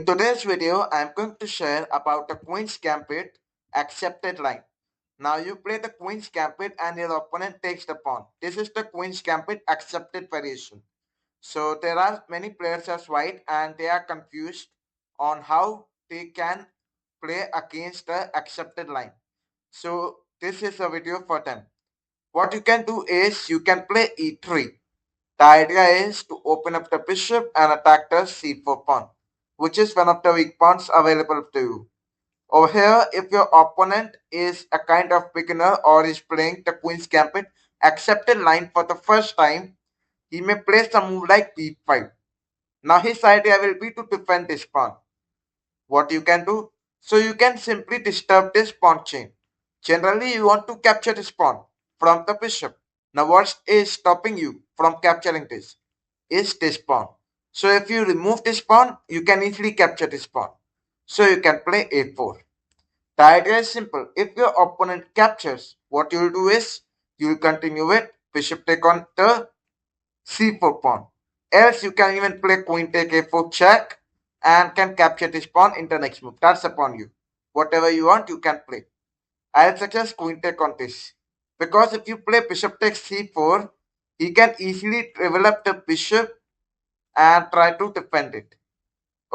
today's video, I'm going to share about the Queen's Gambit accepted line. Now you play the Queen's Gambit and your opponent takes the pawn. This is the Queen's Gambit accepted variation. So there are many players as white and they are confused on how they can play against the accepted line. So this is a video for them. What you can do is you can play e3. The idea is to open up the bishop and attack the c4 pawn, which is one of the weak pawns available to you. Over here, if your opponent is a kind of beginner or is playing the Queen's Gambit accepted line for the first time, he may play some move like b5. Now his idea will be to defend this pawn. What you can do? So you can simply disturb this pawn chain. Generally, you want to capture this pawn from the bishop. Now what is stopping you from capturing this? Is this pawn. So if you remove this pawn, you can easily capture this pawn. So you can play a4. The idea is simple. If your opponent captures, what you will do is you will continue with bishop take on the c4 pawn. Else you can even play queen take a4 check and can capture this pawn in the next move. That's upon you. Whatever you want, you can play. I'll suggest queen take on this. Because if you play bishop takes c4, he can easily develop the bishop and try to defend it.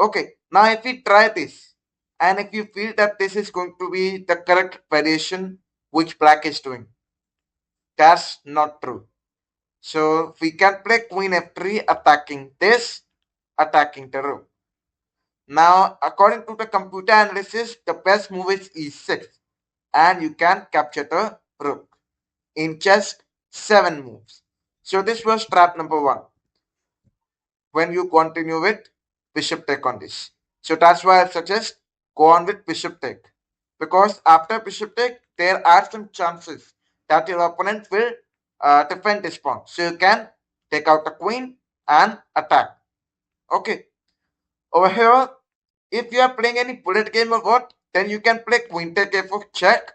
Okay, now if we try this, and if you feel that this is going to be the correct variation which black is doing, that's not true. So we can play queen f3 attacking this, attacking the rook. Now, according to the computer analysis, the best move is e6, and you can capture the rook in just 7 moves. So this was trap number 1. When you continue with bishop take on this. So that's why I suggest go on with bishop take. Because after bishop take, there are some chances that your opponent will defend this pawn. So you can take out the queen and attack. Okay. Over here, if you are playing any bullet game or what, then you can play queen take a4 check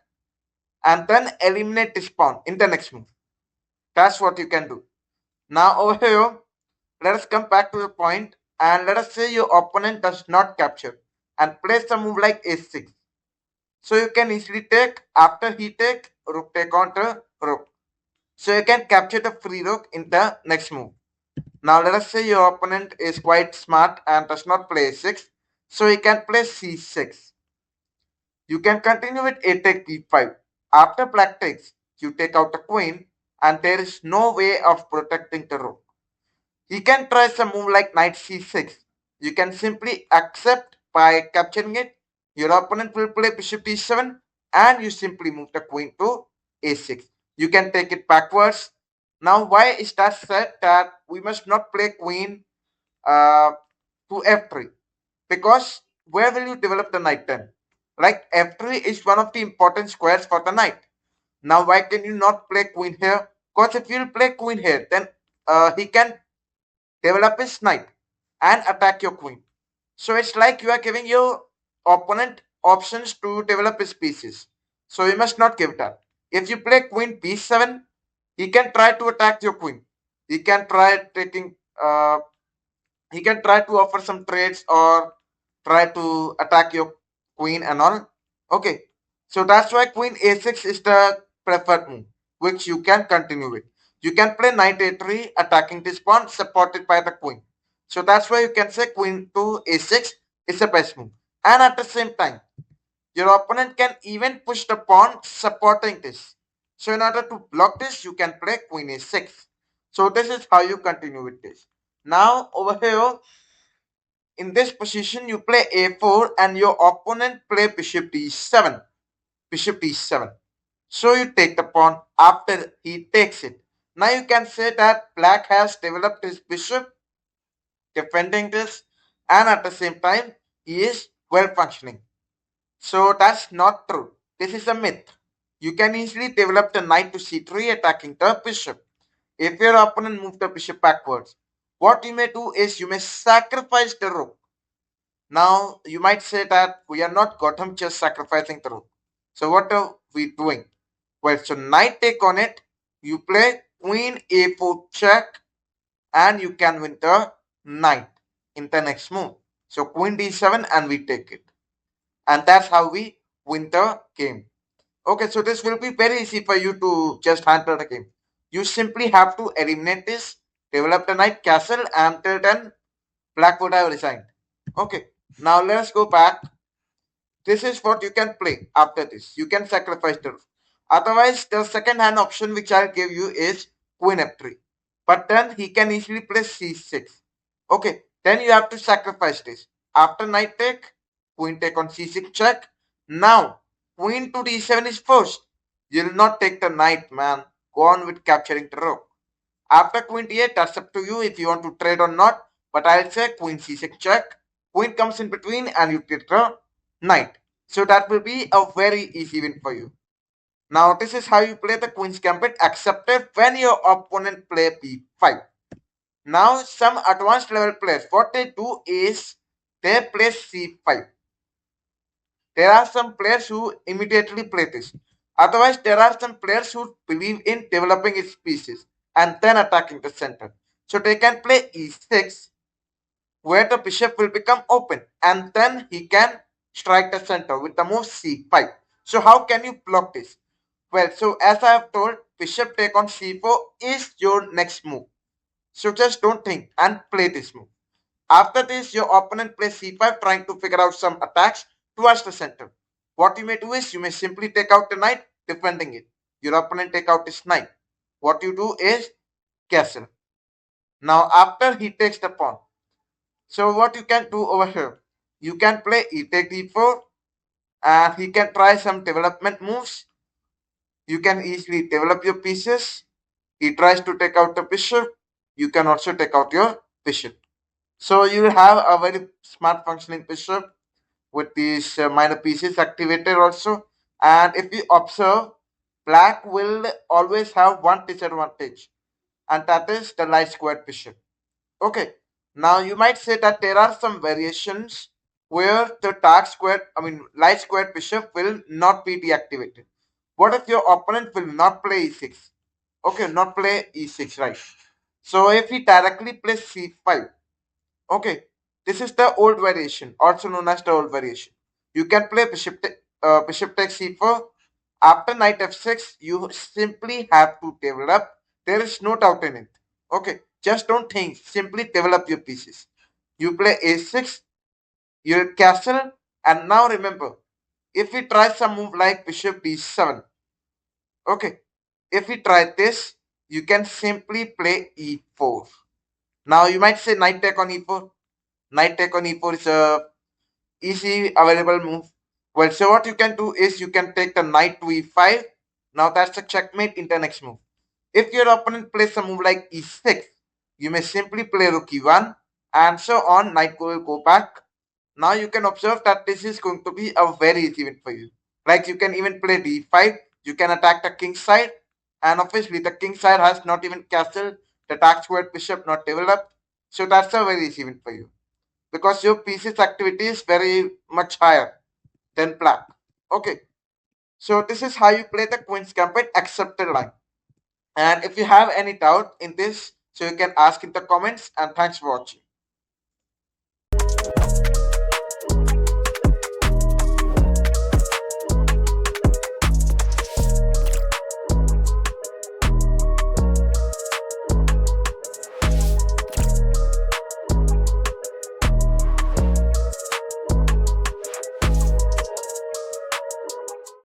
and then eliminate this pawn in the next move. That's what you can do. Now over here, let us come back to the point and let us say your opponent does not capture and plays a move like a6. So you can easily take, after he take, rook take on the rook. So you can capture the free rook in the next move. Now let us say your opponent is quite smart and does not play a6. So he can play c6. You can continue with a take b5. After black takes, you take out the queen and there is no way of protecting the rook. He can try some move like knight c6. You can simply accept by capturing it. Your opponent will play bishop d7 and you simply move the queen to a6. You can take it backwards. Now why is that said that we must not play queen to f3? Because where will you develop the knight then? Like f3 is one of the important squares for the knight. Now why can you not play queen here? Because if you play queen here, then he can develop his knight and attack your queen. So it's like you are giving your opponent options to develop his pieces. So you must not give that. If you play queen b7, he can try to attack your queen. He can try taking he can try to offer some trades or try to attack your queen and all. Okay. So that's why queen a6 is the preferred move, which you can continue with. You can play knight a3 attacking this pawn supported by the queen. So that's why you can say queen to a6 is the best move. And at the same time, your opponent can even push the pawn supporting this. So in order to block this, you can play queen a6. So this is how you continue with this. Now over here, in this position, you play a4 and your opponent play bishop d7. Bishop d7. So you take the pawn after he takes it. Now you can say that black has developed his bishop defending this and at the same time he is well functioning. So that's not true. This is a myth. You can easily develop the knight to c3 attacking the bishop. If your opponent moves the bishop backwards, what you may do is you may sacrifice the rook. Now you might say that we are not Gotham chess sacrificing the rook. So what are we doing? Well, so knight take on it, you play queen a4 check and you can win the knight in the next move. So queen d7 and we take it. And that's how we win the game. Okay, so this will be very easy for you to just handle the game. You simply have to eliminate this, develop the knight castle, and till then black would have resigned. Okay, now let's go back. This is what you can play after this. You can sacrifice the rook. Otherwise, the second hand option which I'll give you is queen f3. But then he can easily play c6. Okay, then you have to sacrifice this. After knight take, queen take on c6 check. Now, queen to d7 is first. You'll not take the knight, man. Go on with capturing the rook. After queen d8, that's up to you if you want to trade or not. But I'll say queen c6 check. Queen comes in between and you take the knight. So that will be a very easy win for you. Now this is how you play the queen's gambit accepted when your opponent play b5. Now some advanced level players, what they do is they play c5. There are some players who immediately play this. Otherwise, there are some players who believe in developing its pieces and then attacking the center. So they can play e6 where the bishop will become open and then he can strike the center with the move c5. So how can you block this? Well, so as I have told, bishop take on c4 is your next move. So just don't think and play this move. After this, your opponent plays c5 trying to figure out some attacks towards the center. What you may do is you may simply take out the knight defending it. Your opponent take out his knight. What you do is castle. Now after he takes the pawn, so what you can do over here, you can play e take d4 and he can try some development moves. You can easily develop your pieces. He tries to take out the bishop. You can also take out your bishop. So you will have a very smart functioning bishop with these minor pieces activated also. And if you observe, black will always have one disadvantage, and that is the light squared bishop. Okay, now you might say that there are some variations where the light squared bishop will not be deactivated. What if your opponent will not play e6? Okay, not play e6, right? So if he directly plays c5, okay, this is the old variation, also known as the old variation. You can play bishop takes c4. After knight f6, you simply have to develop. There is no doubt in it. Okay, just don't think. Simply develop your pieces. You play a6, your castle, and now remember, if we try some move like bishop d7, okay, if we try this, you can simply play e4. Now you might say knight take on e4. Knight take on e4 is a easy available move. Well, so what you can do is you can take the knight to e5. Now that's a checkmate in the next move. If your opponent plays a move like e6, you may simply play rook e1 and so on. Knight will go back. Now you can observe that this is going to be a very easy win for you. Like you can even play d5. You can attack the king side, and obviously the king side has not even castle. The dark squared bishop not developed. So that's a very easy win for you because your pieces activity is very much higher than black. Okay, so this is how you play the queen's gambit accepted line. And if you have any doubt in this, so you can ask in the comments. And thanks for watching.